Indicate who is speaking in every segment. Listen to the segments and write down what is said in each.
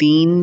Speaker 1: 3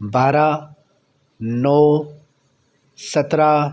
Speaker 1: 12, 9, 17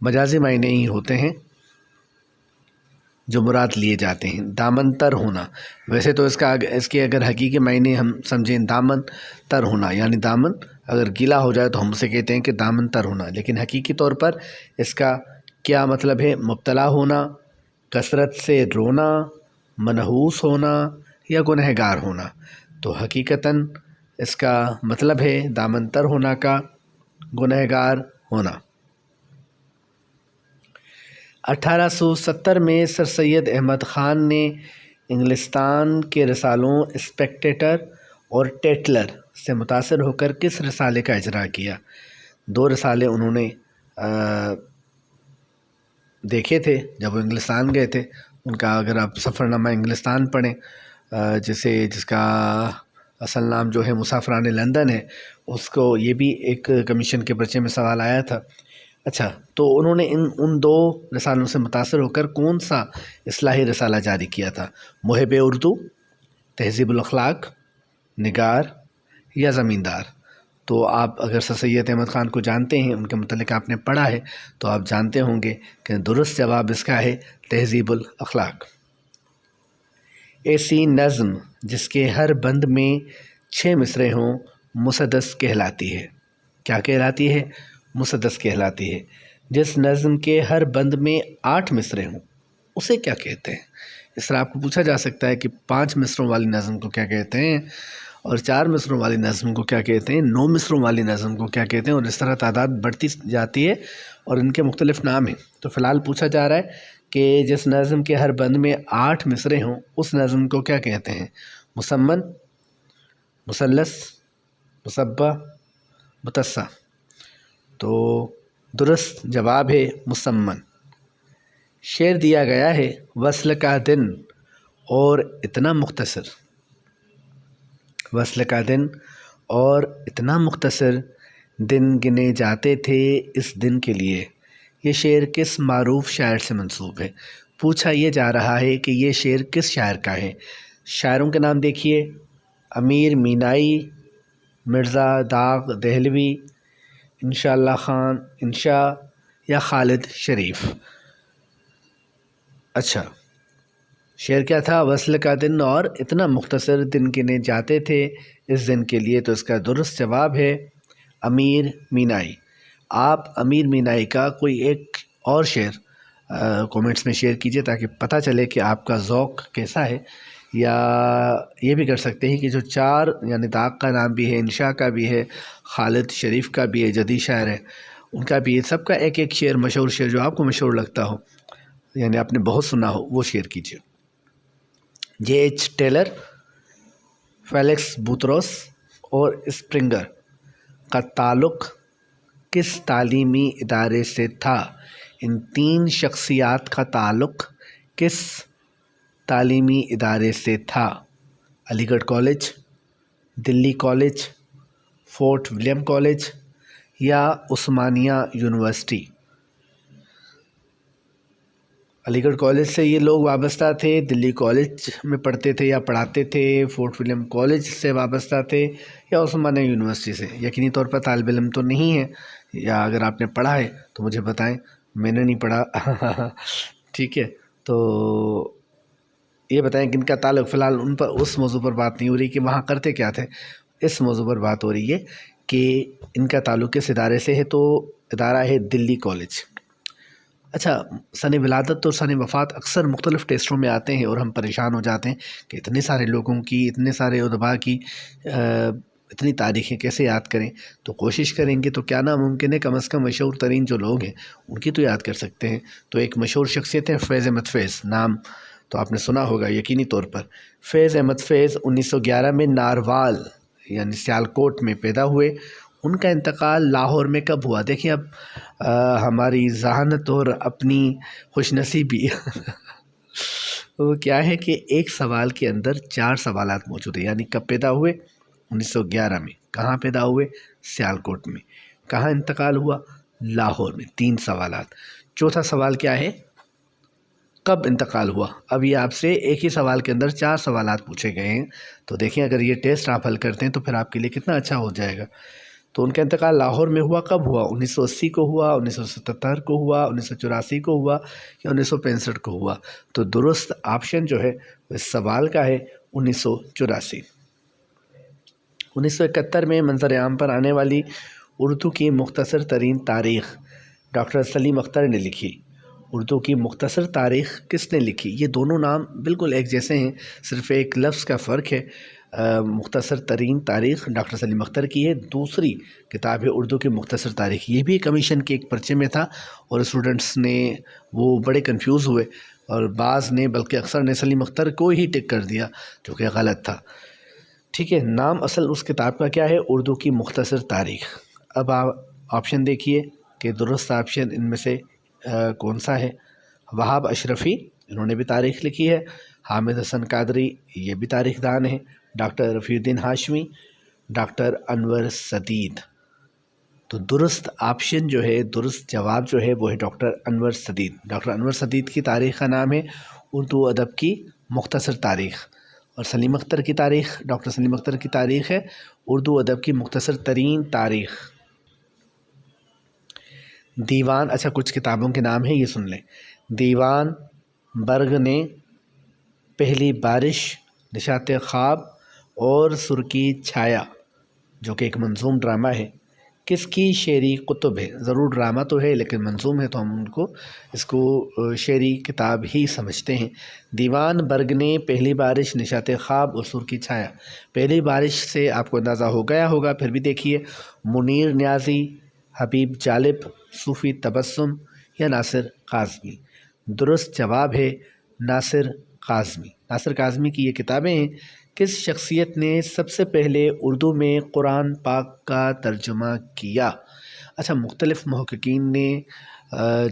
Speaker 1: مجازی معنی ہی ہوتے ہیں جو مراد لیے جاتے ہیں۔ دامن تر ہونا، ویسے تو اس کے اگر حقیقی معنی ہم سمجھیں دامن تر ہونا، یعنی دامن اگر گیلا ہو جائے تو ہم اسے کہتے ہیں کہ دامن تر ہونا، لیکن حقیقی طور پر اس کا کیا مطلب ہے؟ مبتلا ہونا، کثرت سے رونا، منحوس ہونا یا گنہگار ہونا۔ تو حقیقتاً اس کا مطلب ہے دامن تر ہونا کا گنہگار ہونا۔ 1870 میں سر سید احمد خان نے انگلستان کے رسالوں اسپیکٹیٹر اور ٹیٹلر سے متاثر ہو کر کس رسالے کا اجرا کیا؟ 2 رسالے انہوں نے دیکھے تھے جب وہ انگلستان گئے تھے۔ ان کا اگر آپ سفر نامہ انگلستان پڑھیں، جس کا اصل نام جو ہے مسافران لندن ہے، اس کو یہ بھی ایک کمیشن کے پرچے میں سوال آیا تھا۔ اچھا، تو انہوں نے ان 2 رسالوں سے متاثر ہو کر کون سا اصلاحی رسالہ جاری کیا تھا؟ محب اردو، تہذیب الاخلاق، نگار یا زمیندار؟ تو آپ اگر سر سید احمد خان کو جانتے ہیں، ان کے متعلق آپ نے پڑھا ہے، تو آپ جانتے ہوں گے کہ درست جواب اس کا ہے تہذیب الاخلاق۔ ایسی نظم جس کے ہر بند میں 6 مصرعے ہوں مسدس کہلاتی ہے۔ کیا کہلاتی ہے؟ مسدس کہلاتی ہے۔ جس نظم کے ہر بند میں 8 مصرعے ہوں اسے کیا کہتے ہیں؟ اس طرح آپ کو پوچھا جا سکتا ہے کہ 5 مصروں والی نظم کو کیا کہتے ہیں، اور 4 مصروں والی نظم کو کیا کہتے ہیں، 9 مصروں والی نظم کو کیا کہتے ہیں، اور اس طرح تعداد بڑھتی جاتی ہے اور ان کے مختلف نام ہیں۔ تو فی الحال پوچھا جا رہا ہے کہ جس نظم کے ہر بند میں 8 مصرعے ہوں اس نظم کو کیا کہتے ہیں؟ مسمن، مثلث، مصبہ، متصع؟ تو درست جواب ہے مسمن۔ شعر دیا گیا ہے وصل کا دن اور اتنا مختصر، وصل کا دن اور اتنا مختصر، دن گنے جاتے تھے اس دن کے لیے۔ یہ شعر کس معروف شاعر سے منسوب ہے؟ پوچھا یہ جا رہا ہے کہ یہ شعر کس شاعر کا ہے۔ شاعروں کے نام دیکھیے: امیر مینائی، مرزا داغ دہلوی، انشاء اللہ خان انشاء یا خالد شریف؟ اچھا، شعر کیا تھا؟ وصل کا دن اور اتنا مختصر، دن گنے جاتے تھے اس دن کے لیے۔ تو اس کا درست جواب ہے امیر مینائی۔ آپ امیر مینائی کا کوئی ایک اور شعر کومنٹس میں شیئر کیجئے تاکہ پتہ چلے کہ آپ کا ذوق کیسا ہے، یا یہ بھی کر سکتے ہیں کہ جو 4 یعنی داغ کا نام بھی ہے، انشاء کا بھی ہے، خالد شریف کا بھی ہے، جدید شاعر ہے، ان کا بھی ہے، سب کا ایک ایک شعر، مشہور شعر جو آپ کو مشہور لگتا ہو، یعنی آپ نے بہت سنا ہو، وہ شیئر کیجئے۔ جے ایچ ٹیلر، فیلکس بوتروس اور اسپرنگر کا تعلق کس تعلیمی ادارے سے تھا؟ ان 3 شخصیات کا تعلق کس تعلیمی ادارے سے تھا؟ علی گڑھ کالج، دلی کالج، فورٹ ولیم کالج یا عثمانیہ یونیورسٹی؟ علی گڑھ کالج سے یہ لوگ وابستہ تھے، دلی کالج میں پڑھتے تھے یا پڑھاتے تھے، فورٹ ولیم کالج سے وابستہ تھے یا عثمانیہ یونیورسٹی سے؟ یقینی طور پر طالب علم تو نہیں ہے، یا اگر آپ نے پڑھا ہے تو مجھے بتائیں، میں نے نہیں پڑھا ٹھیک ہے، تو یہ بتائیں کہ ان کا تعلق، فی الحال ان پر اس موضوع پر بات نہیں ہو رہی کہ وہاں کرتے کیا تھے، اس موضوع پر بات ہو رہی ہے کہ ان کا تعلق کس ادارے سے ہے، تو ادارہ ہے دلی کالج۔ اچھا، سن ولادت اور سن وفات اکثر مختلف ٹیسٹوں میں آتے ہیں اور ہم پریشان ہو جاتے ہیں کہ اتنے سارے لوگوں کی، اتنے سارے ادبا کی اتنی تاریخیں کیسے یاد کریں؟ تو کوشش کریں گے تو کیا ناممکن ہے، کم از کم مشہور ترین جو لوگ ہیں ان کی تو یاد کر سکتے ہیں۔ تو ایک مشہور شخصیت ہے فیض احمد فیض، نام تو آپ نے سنا ہوگا یقینی طور پر۔ فیض احمد فیض 1911 میں ناروال یعنی سیالکوٹ میں پیدا ہوئے۔ ان کا انتقال لاہور میں کب ہوا؟ دیکھیں اب ہماری ذہانت اور اپنی خوش نصیبی وہ کیا ہے کہ ایک سوال کے اندر 4 سوالات موجود ہیں، یعنی کب پیدا ہوئے؟ 1911 میں۔ کہاں پیدا ہوئے؟ سیالکوٹ میں۔ کہاں انتقال ہوا؟ لاہور میں۔ 3 سوالات۔ چوتھا سوال کیا ہے؟ کب انتقال ہوا؟ اب یہ آپ سے ایک ہی سوال کے اندر 4 سوالات پوچھے گئے ہیں، تو دیکھیں اگر یہ ٹیسٹ آپ حل کرتے ہیں تو پھر آپ کے لیے کتنا اچھا ہو جائے گا۔ تو ان کا انتقال لاہور میں ہوا، کب ہوا؟ 1980 کو ہوا، 1977 کو ہوا، 1984 کو ہوا یا 1965 کو ہوا؟ تو درست آپشن جو ہے اس سوال کا ہے 1984۔ 1971 میں منظر عام پر آنے والی اردو کی مختصر ترین تاریخ ڈاکٹر سلیم اختر نے لکھی۔ اردو کی مختصر تاریخ کس نے لکھی؟ یہ دونوں نام بالکل ایک جیسے ہیں، صرف ایک لفظ کا فرق ہے۔ مختصر ترین تاریخ ڈاکٹر سلیم اختر کی ہے، دوسری کتاب ہے اردو کی مختصر تاریخ۔ یہ بھی کمیشن کے ایک پرچے میں تھا اور اسٹوڈنٹس نے وہ بڑے کنفیوز ہوئے اور بعض نے بلکہ اکثر نے سلیم اختر کو ہی ٹک کر دیا جو کہ غلط تھا۔ ٹھیک ہے، نام اصل اس کتاب کا کیا ہے؟ اردو کی مختصر تاریخ۔ اب آپ آپشن دیکھیے کہ درست آپشن ان میں سے کون سا ہے؟ وہاب اشرفی، انہوں نے بھی تاریخ لکھی ہے۔ حامد حسن قادری، یہ بھی تاریخ دان ہیں۔ ڈاکٹر رفیع الدین ہاشمی، ڈاکٹر انور سدید۔ تو درست آپشن جو ہے، درست جواب جو ہے وہ ہے ڈاکٹر انور سدید۔ ڈاکٹر انور سدید کی تاریخ کا نام ہے اردو ادب کی مختصر تاریخ، اور سلیم اختر کی تاریخ، ڈاکٹر سلیم اختر کی تاریخ ہے اردو ادب کی مختصر ترین تاریخ۔ دیوان، اچھا کچھ کتابوں کے نام ہیں، یہ سن لیں۔ دیوان برگ نے، پہلی بارش، نشاط خواب اور سرخی چھایا جو کہ ایک منظوم ڈرامہ ہے، کس کی شعری کتب ہے؟ ضرور ڈرامہ تو ہے لیکن منظوم ہے تو ہم اس کو شعری کتاب ہی سمجھتے ہیں۔ دیوان برگ نے، پہلی بارش، نشاط خواب اور سرخی چھایا۔ پہلی بارش سے آپ کو اندازہ ہو گیا ہوگا، پھر بھی دیکھیے۔ منیر نیازی، حبیب جالب، صوفی تبسم یا ناصر کاظمی؟ درست جواب ہے ناصر کاظمی۔ ناصر کاظمی کی یہ کتابیں ہیں۔ کس شخصیت نے سب سے پہلے اردو میں قرآن پاک کا ترجمہ کیا؟ اچھا، مختلف محققین نے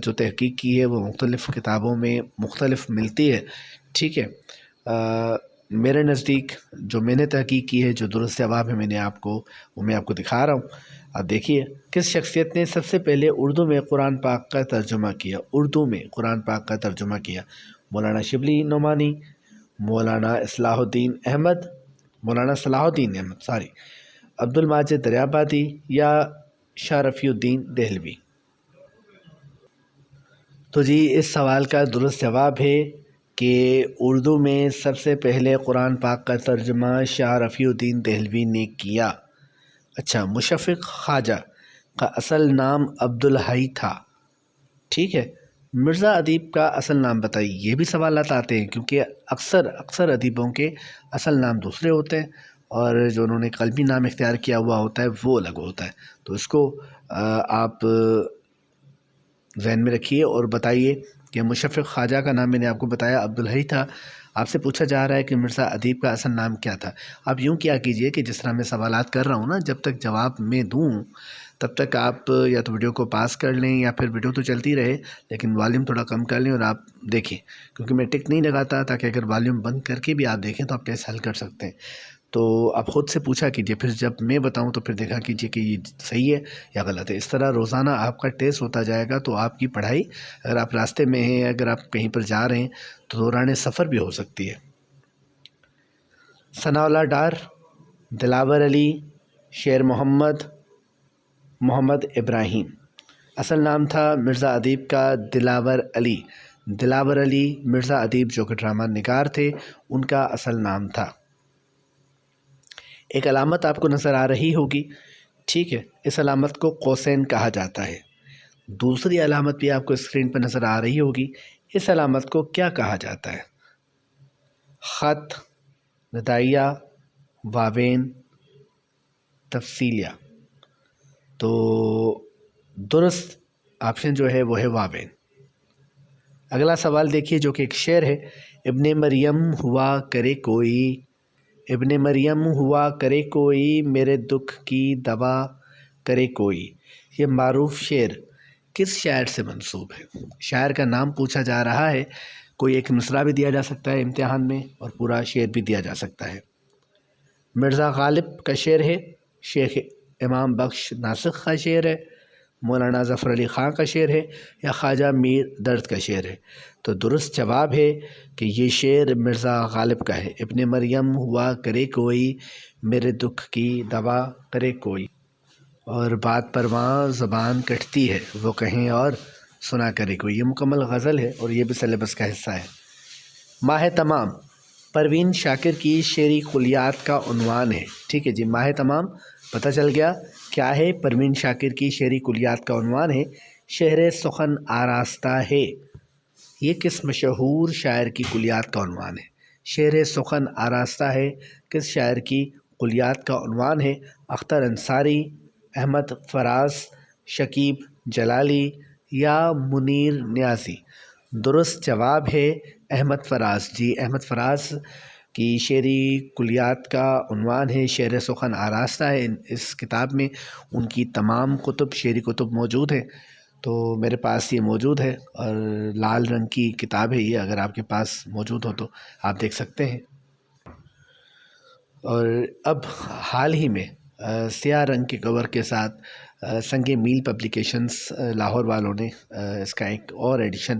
Speaker 1: جو تحقیق کی ہے وہ مختلف کتابوں میں مختلف ملتی ہے، ٹھیک ہے۔ میرے نزدیک جو میں نے تحقیق کی ہے، جو درست جواب ہے میں آپ کو دکھا رہا ہوں۔ اب دیکھیے، کس شخصیت نے سب سے پہلے اردو میں قرآن پاک کا ترجمہ کیا؟ اردو میں قرآن پاک کا ترجمہ کیا۔ مولانا شبلی نعمانی، مولانا صلاح الدین احمد، عبد الماجد دریابادی یا شاہ رفیع الدین دہلوی؟ تو جی اس سوال کا درست جواب ہے کہ اردو میں سب سے پہلے قرآن پاک کا ترجمہ شاہ رفیع الدین دہلوی نے کیا۔ اچھا، مشفق خواجہ کا اصل نام عبدالحی تھا، ٹھیک ہے۔ مرزا ادیب کا اصل نام بتائیے۔ یہ بھی سوالات آتے ہیں کیونکہ اکثر ادیبوں کے اصل نام دوسرے ہوتے ہیں اور جو انہوں نے قلمی نام اختیار کیا ہوا ہوتا ہے وہ الگ ہوتا ہے، تو اس کو آپ ذہن میں رکھیے اور بتائیے کہ مشفق خواجہ کا نام میں نے آپ کو بتایا عبدالحی تھا۔ آپ سے پوچھا جا رہا ہے کہ مرزا ادیب کا اصل نام کیا تھا۔ آپ یوں کیا کیجئے کہ جس طرح میں سوالات کر رہا ہوں نا، جب تک جواب میں دوں تب تک آپ یا تو ویڈیو کو پاس کر لیں یا پھر ویڈیو تو چلتی رہے لیکن والیوم تھوڑا کم کر لیں اور آپ دیکھیں، کیونکہ میں ٹک نہیں لگاتا تاکہ اگر والیوم بند کر کے بھی آپ دیکھیں تو آپ ٹیسٹ حل کر سکتے ہیں۔ تو آپ خود سے پوچھا کیجئے، پھر جب میں بتاؤں تو پھر دیکھا کیجئے کہ یہ صحیح ہے یا غلط ہے۔ اس طرح روزانہ آپ کا ٹیسٹ ہوتا جائے گا تو آپ کی پڑھائی، اگر آپ راستے میں ہیں، اگر آپ کہیں پر جا رہے ہیں تو دوران سفر بھی ہو سکتی ہے۔ ثناء اللہ ڈار، دلاور علی، شیر محمد، محمد ابراہیم۔ اصل نام تھا مرزا ادیب کا دلاور علی مرزا ادیب جو کہ ڈرامہ نگار تھے، ان کا اصل نام تھا۔ ایک علامت آپ کو نظر آ رہی ہوگی، ٹھیک ہے، اس علامت کو قوسین کہا جاتا ہے۔ دوسری علامت بھی آپ کو اسکرین پر نظر آ رہی ہوگی، اس علامت کو کیا کہا جاتا ہے؟ خط، ندائیہ، واوین، تفصیلیہ؟ تو درست آپشن جو ہے وہ ہے واوین۔ اگلا سوال دیکھیے جو کہ ایک شعر ہے۔ ابن مریم ہوا کرے کوئی میرے دکھ کی دوا کرے کوئی۔ یہ معروف شعر کس شاعر سے منسوب ہے؟ شاعر کا نام پوچھا جا رہا ہے، کوئی ایک مصرع بھی دیا جا سکتا ہے امتحان میں اور پورا شعر بھی دیا جا سکتا ہے۔ مرزا غالب کا شعر ہے، شیخ امام بخش ناسخ کا شعر ہے، مولانا ظفر علی خان کا شعر ہے یا خواجہ میر درد کا شعر ہے؟ تو درست جواب ہے کہ یہ شعر مرزا غالب کا ہے۔ ابن مریم ہوا کرے کوئی میرے دکھ کی دوا کرے کوئی۔ اور بات پرواں زبان کٹتی ہے وہ کہیں اور سنا کرے کوئی، یہ مکمل غزل ہے اور یہ بھی سلیبس کا حصہ ہے۔ ماہ تمام پروین شاکر کی شعری کلیات کا عنوان ہے۔ ٹھیک ہے جی، ماہ تمام پتہ چل گیا کیا ہے، پروین شاکر کی شعری کلیات کا عنوان ہے شہر سخن آراستہ ہے۔ یہ کس مشہور شاعر کی کلیات کا عنوان ہے؟ شعر سخن آراستہ ہے کس شاعر کی کلیات کا عنوان ہے؟ اختر انصاری، احمد فراز، شکیب جلالی یا منیر نیازی؟ درست جواب ہے احمد فراز۔ جی احمد فراز کی شعری کلیات کا عنوان ہے شعر سخن آراستہ ہے۔ اس کتاب میں ان کی تمام کتب، شعری کتب موجود ہیں، تو میرے پاس یہ موجود ہے اور لال رنگ کی کتاب ہے یہ، اگر آپ کے پاس موجود ہو تو آپ دیکھ سکتے ہیں۔ اور اب حال ہی میں سیاہ رنگ کے کور کے ساتھ سنگ میل پبلیکیشنز لاہور والوں نے اس کا ایک اور ایڈیشن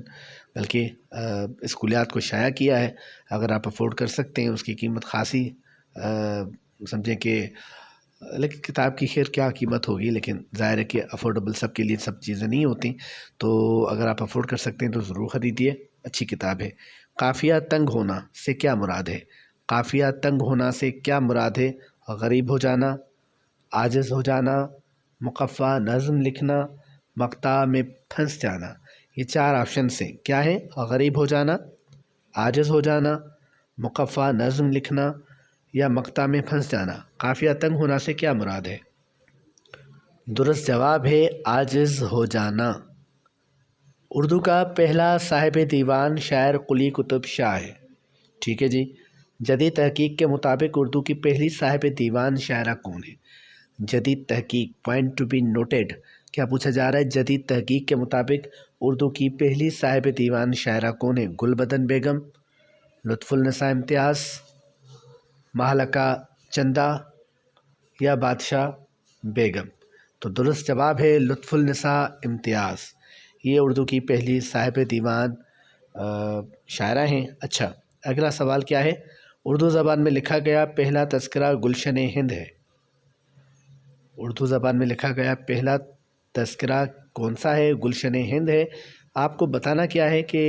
Speaker 1: بلکہ اس کلیات کو شائع کیا ہے۔ اگر آپ افورڈ کر سکتے ہیں، اس کی قیمت خاصی سمجھیں کہ، لیکن کتاب کی خیر کیا قیمت ہوگی، لیکن ظاہر ہے کہ افورڈیبل سب کے لیے سب چیزیں نہیں ہوتی، تو اگر آپ افورڈ کر سکتے ہیں تو ضرور خریدیے، اچھی کتاب ہے۔ قافیہ تنگ ہونا سے کیا مراد ہے؟ قافیہ تنگ ہونا سے کیا مراد ہے؟ غریب ہو جانا، عاجز ہو جانا، مقفع نظم لکھنا، مقطع میں پھنس جانا۔ یہ چار آپشن سے کیا ہے؟ غریب ہو جانا، عاجز ہو جانا، مقفع نظم لکھنا یا مقطع میں پھنس جانا۔ قافیہ تنگ ہونا سے کیا مراد ہے؟ درست جواب ہے عاجز ہو جانا۔ اردو کا پہلا صاحب دیوان شاعر قلی قطب شاہ ہے۔ ٹھیک ہے جی، جدید تحقیق کے مطابق اردو کی پہلی صاحب دیوان شاعرہ کون ہے؟ جدید تحقیق، پوائنٹ ٹو بی نوٹڈ، کیا پوچھا جا رہا ہے؟ جدید تحقیق کے مطابق اردو کی پہلی صاحب دیوان شاعرہ کون ہے؟ گلبدن بیگم، لطف النساء امتیاز، مہلکہ چندہ یا بادشاہ بیگم؟ تو درست جواب ہے لطف النساء امتیاز، یہ اردو کی پہلی صاحب دیوان شاعرہ ہیں۔ اچھا، اگلا سوال کیا ہے؟ اردو زبان میں لکھا گیا پہلا تذکرہ گلشن ہند ہے۔ اردو زبان میں لکھا گیا پہلا تذکرہ کون سا ہے؟ گلشن ہند ہے۔ آپ کو بتانا کیا ہے کہ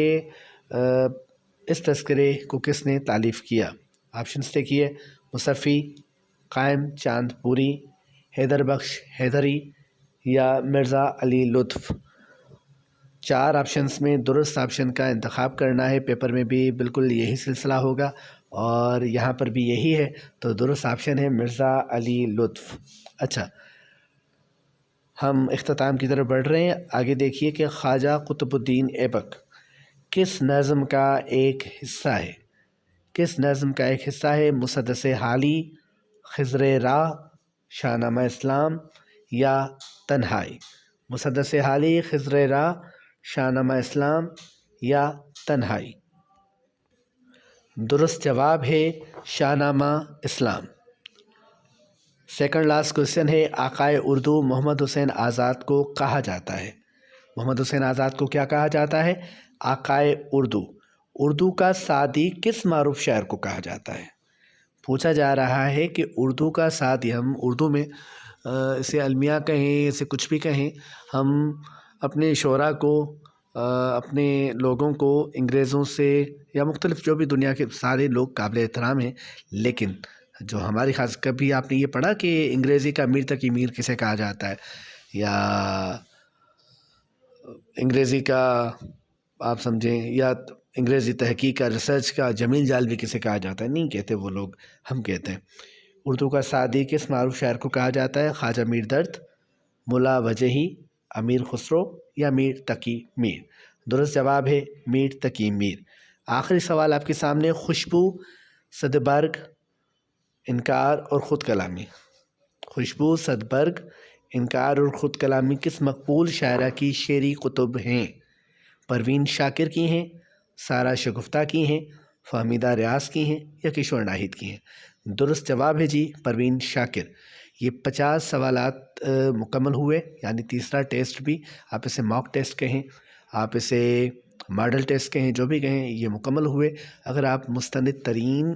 Speaker 1: اس تذکرے کو کس نے تالیف کیا؟ آپشنز دیکھیے، مصفی، قائم چاند پوری، حیدر بخش حیدری یا مرزا علی لطف؟ چار آپشنز میں درست آپشن کا انتخاب کرنا ہے۔ پیپر میں بھی بالکل یہی سلسلہ ہوگا اور یہاں پر بھی یہی ہے، تو درست آپشن ہے مرزا علی لطف۔ اچھا، ہم اختتام کی طرف بڑھ رہے ہیں۔ آگے دیکھیے کہ خواجہ قطب الدین ایبک کس نظم کا ایک حصہ ہے؟ کس نظم کا ایک حصہ ہے؟ مسدس حالی، خضر راہ، شاہ نامہ اسلام یا تنہائی؟ مسدس حالی، خضر راہ، شاہ نامہ اسلام یا تنہائی؟ درست جواب ہے شاہ نامہ اسلام۔ سیکنڈ لاسٹ کوشچن ہے، آقائے اردو محمد حسین آزاد کو کہا جاتا ہے؟ محمد حسین آزاد کو کیا کہا جاتا ہے؟ آقائے اردو۔ اردو کا سعدی کس معروف شاعر کو کہا جاتا ہے؟ پوچھا جا رہا ہے کہ اردو کا سعدی، ہم اردو میں اسے المیہ کہیں، اسے کچھ بھی کہیں، ہم اپنے شعراء کو، اپنے لوگوں کو انگریزوں سے یا مختلف جو بھی دنیا کے سارے لوگ قابل احترام ہیں، لیکن جو ہماری خاص، کبھی آپ نے یہ پڑھا کہ انگریزی کا امیر تقی میر کسے کہا جاتا ہے، یا انگریزی کا آپ سمجھیں، یا انگریزی تحقیق کا، ریسرچ کا جمیل جالبی کسے کہا جاتا ہے؟ نہیں کہتے وہ لوگ، ہم کہتے ہیں۔ اردو کا سعدی کس معروف شاعر کو کہا جاتا ہے؟ خواجہ میر درد، ملا وجہی، امیر خسرو یا میر تقی میر؟ درست جواب ہے میر تقی میر۔ آخری سوال آپ کے سامنے، خوشبو، سدبرگ، انکار اور خود کلامی۔ خوشبو، سدبرگ، انکار اور خود کلامی کس مقبول شاعرہ کی شعری کتب ہیں؟ پروین شاکر کی ہیں، سارا شگفتہ کی ہیں، فہمیدہ ریاض کی ہیں یا کشور ناہید کی ہیں؟ درست جواب ہے جی پروین شاکر۔ یہ 50 سوالات مکمل ہوئے، یعنی تیسرا ٹیسٹ بھی، آپ اسے موک ٹیسٹ کہیں، آپ اسے ماڈل ٹیسٹ کہیں، جو بھی کہیں، یہ مکمل ہوئے۔ اگر آپ مستند ترین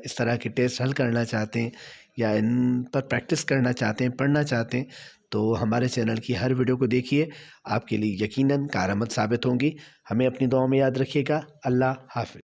Speaker 1: اس طرح کے ٹیسٹ حل کرنا چاہتے ہیں یا ان پر پریکٹس کرنا چاہتے ہیں، پڑھنا چاہتے ہیں، تو ہمارے چینل کی ہر ویڈیو کو دیکھیے، آپ کے لیے یقیناً کارآمد ثابت ہوں گی۔ ہمیں اپنی دعاؤں میں یاد رکھیے گا۔ اللہ حافظ۔